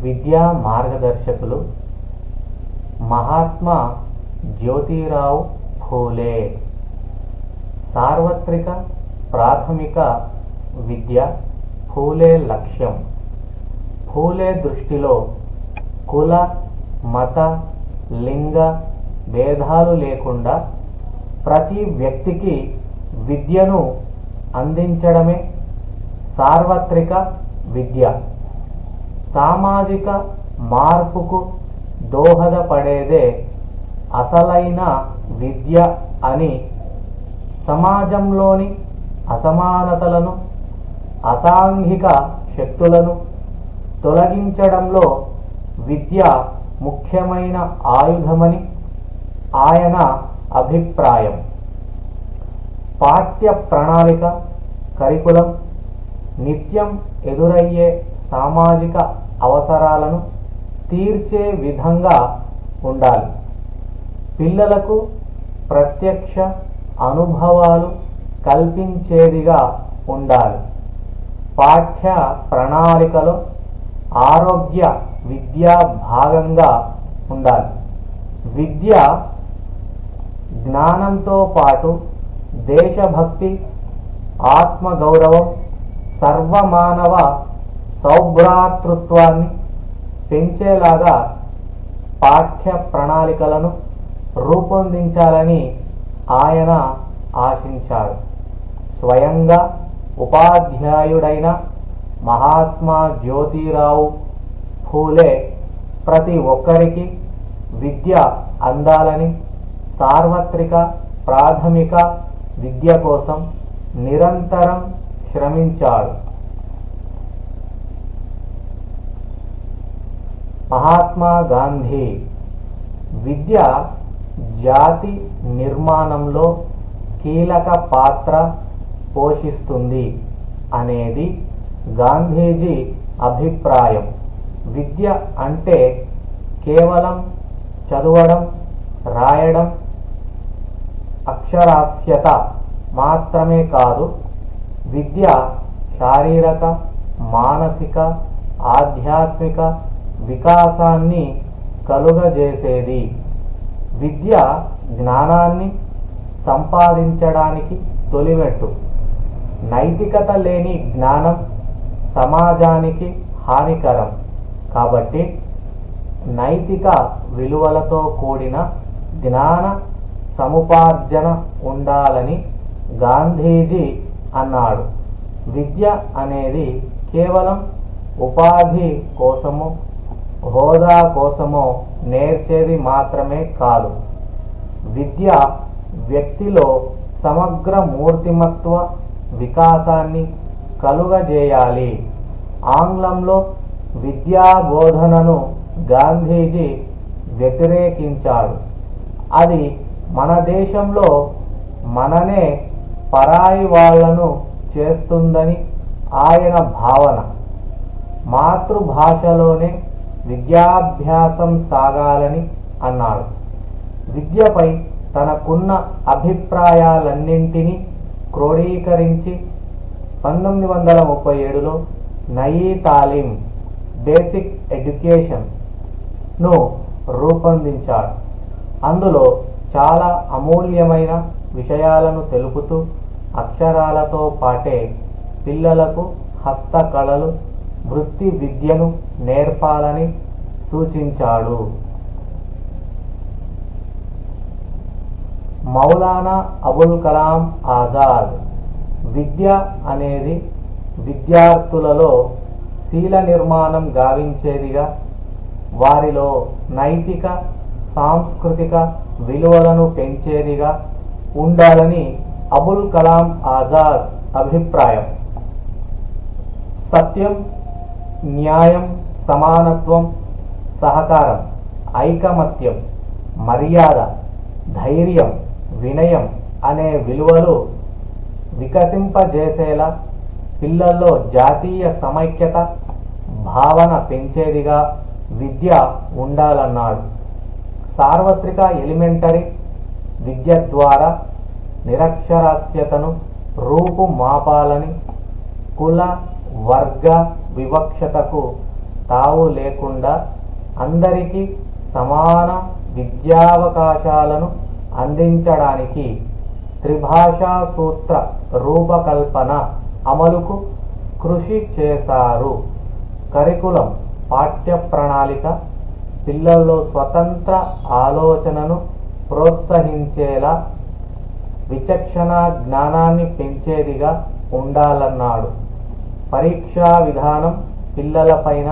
విద్యా మార్గదర్శకులు మహాత్మా జ్యోతిరావు ఫూలే. సార్వత్రిక ప్రాథమిక విద్య ఫూలే లక్ష్యం. ఫూలే దృష్టిలో కుల, మత, లింగ భేదాలు లేకుండా ప్రతి వ్యక్తికి విద్యను అందించడమే సార్వత్రిక విద్య. సామాజిక మార్పుకు దోహదపడేదే అసలైన విద్య అని, సమాజంలోని అసమానతలను, అసాంఘిక శక్తులను తొలగించడంలో విద్య ముఖ్యమైన ఆయుధమని ఆయన అభిప్రాయం. పాఠ్య ప్రణాళిక, కరికులం నిత్యం ఎదురయ్యే సామాజిక అవసరాలను తీర్చే విధంగా ఉండాలి. పిల్లలకు ప్రత్యక్ష అనుభవాలు కల్పించేదిగా ఉండాలి. పాఠ్య ప్రణాళికలో ఆరోగ్య విద్య భాగంగా ఉండాలి. విద్య జ్ఞానంతో పాటు దేశభక్తి, ఆత్మగౌరవం, సర్వమానవ సౌభ్రాతృత్వాన్ని పెంచేలాగా పాఠ్య ప్రణాళికలను రూపొందించాలని ఆయన ఆశించాడు. స్వయంగా ఉపాధ్యాయుడైన మహాత్మా జ్యోతిరావు ఫూలే ప్రతి ఒక్కరికి విద్య అందాలని, సార్వత్రిక ప్రాథమిక విద్య కోసం నిరంతరం శ్రమించాడు. మహాత్మా గాంధీ విద్య జాతి నిర్మాణంలో కీలక పాత్ర పోషిస్తుంది అనేది గాంధీజీ అభిప్రాయం. విద్య అంటే కేవలం చదవడం, రాయడం, అక్షరాస్యత మాత్రమే కాదు. విద్య శారీరక, మానసిక, ఆధ్యాత్మిక వికాసాన్ని కలుగజేసేది. విద్య జ్ఞానాన్ని సంపాదించడానికి తొలిమెట్టు. నైతికత లేని జ్ఞానం సమాజానికి హానికరం. కాబట్టి నైతిక విలువలతో కూడిన జ్ఞాన సముపార్జన ఉండాలని గాంధీజీ అన్నాడు. విద్య అనేది కేవలం ఉపాధి కోసమో, హోదా కోసమో నేర్చేది మాత్రమే కాదు. విద్య వ్యక్తిలో సమగ్ర మూర్తిమత్వ వికాసాన్ని కలుగజేయాలి. ఆంగ్లంలో విద్యా బోధనను గాంధీజీ వ్యతిరేకించాడు. అది మన దేశంలో మననే పరాయి వాళ్లను చేస్తుందని ఆయన భావన. మాతృభాషలోనే విద్యాభ్యాసం సాగాలని అన్నాడు. విద్యపై తనకున్న అభిప్రాయాలన్నింటినీ క్రోడీకరించి 1937లో నయీ తాలీం, బేసిక్ ఎడ్యుకేషన్ను రూపొందించాడు. అందులో చాలా అమూల్యమైన విషయాలను తెలుపుతూ అక్షరాలతో పాటే పిల్లలకు హస్తకళలు, వృత్తి విద్యను నేర్పాలని సూచించాడు. మౌలానా అబుల్ కలాం ఆజాద్ విద్య అనేది విద్యార్థులలో శీల నిర్మాణం గావించేదిగా, వారిలో నైతిక, సాంస్కృతిక విలువలను పెంచేదిగా ఉండాలని అబుల్ కలాం ఆజాద్ అభిప్రాయం. సత్యం, న్యాయం, సమానత్వం, సహకారం, ఐకమత్యం, మర్యాద, ధైర్యం, వినయం అనే విలువలు వికసింపజేసేలా పిల్లల్లో జాతీయ సమైక్యత భావన పెంచేదిగా విద్య ఉండాలన్నాడు. సార్వత్రిక ఎలిమెంటరీ విద్య ద్వారా నిరక్షరాస్యతను రూపుమాపాలని, కుల వర్గ వివక్షతకు తావు లేకుండా అందరికీ సమాన విద్యావకాశాలను అందించడానికి త్రిభాషా సూత్ర రూపకల్పన అమలుకు కృషి చేశారు. కరికులం పాఠ్య ప్రణాళిక పిల్లల్లో స్వతంత్ర ఆలోచనను ప్రోత్సహించేలా విచక్షణ జ్ఞానాన్ని పెంచేదిగా ఉండాలన్నాడు. పరీక్షా విధానం పిల్లలపైన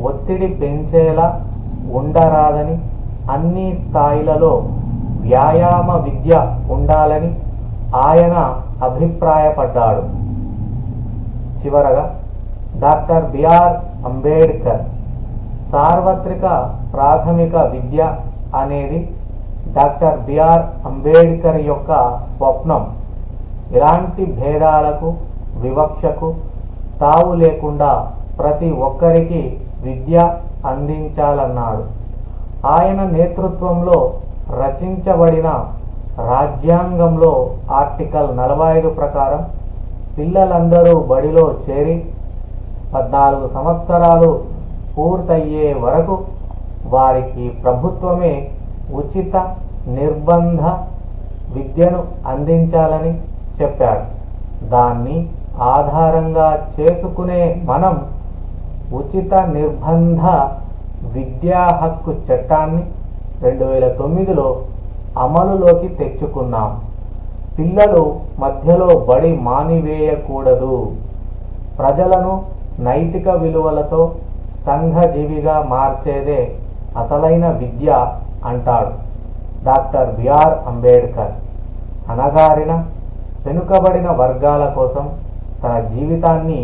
ఒత్తిడి పెంచేలా ఉండరాదని, అన్ని స్థాయిలలో వ్యాయామ విద్య ఉండాలని ఆయన అభిప్రాయపడ్డాడు. చివరగా డాక్టర్ బిఆర్ అంబేడ్కర్ సార్వత్రిక ప్రాథమిక విద్య అనేది డాక్టర్ బిఆర్ అంబేడ్కర్ యొక్క స్వప్నం. ఎలాంటి భేదాలకు వివక్షకు తావు లేకుండా ప్రతి ఒక్కరికి విద్య అందించాలన్నాడు. ఆయన నేతృత్వంలో రచించబడిన రాజ్యాంగంలో ఆర్టికల్ 45 ప్రకారం పిల్లలందరూ బడిలో చేరి 14 సంవత్సరాలు పూర్తయ్యే వరకు వారికి ప్రభుత్వమే ఉచిత నిర్బంధ విద్యను అందించాలని చెప్పాడు. దాన్ని ఆధారంగా చేసుకునే మనం ఉచిత నిర్బంధ విద్యా హక్కు చట్టాన్ని 2009లో అమలులోకి తెచ్చుకున్నాం. పిల్లలు మధ్యలో బడి మానివేయకూడదు. ప్రజలను నైతిక విలువలతో సంఘజీవిగా మార్చేదే అసలైన విద్య అంటాడు డాక్టర్ బిఆర్ అంబేడ్కర్. అణగారిన వెనుకబడిన వర్గాల కోసం తన జీవితాన్ని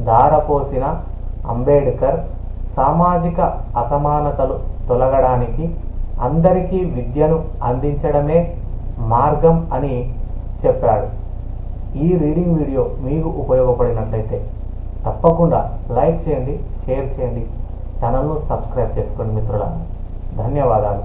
ధారపోసిన అంబేడ్కర్ సామాజిక అసమానతలు తొలగడానికి అందరికీ విద్యను అందించడమే మార్గం అని చెప్పాడు. ఈ రీడింగ్ వీడియో మీకు ఉపయోగపడినట్లయితే తప్పకుండా లైక్ చేయండి, షేర్ చేయండి, ఛానల్ను సబ్స్క్రైబ్ చేసుకోండి మిత్రులారా. ధన్యవాదాలు.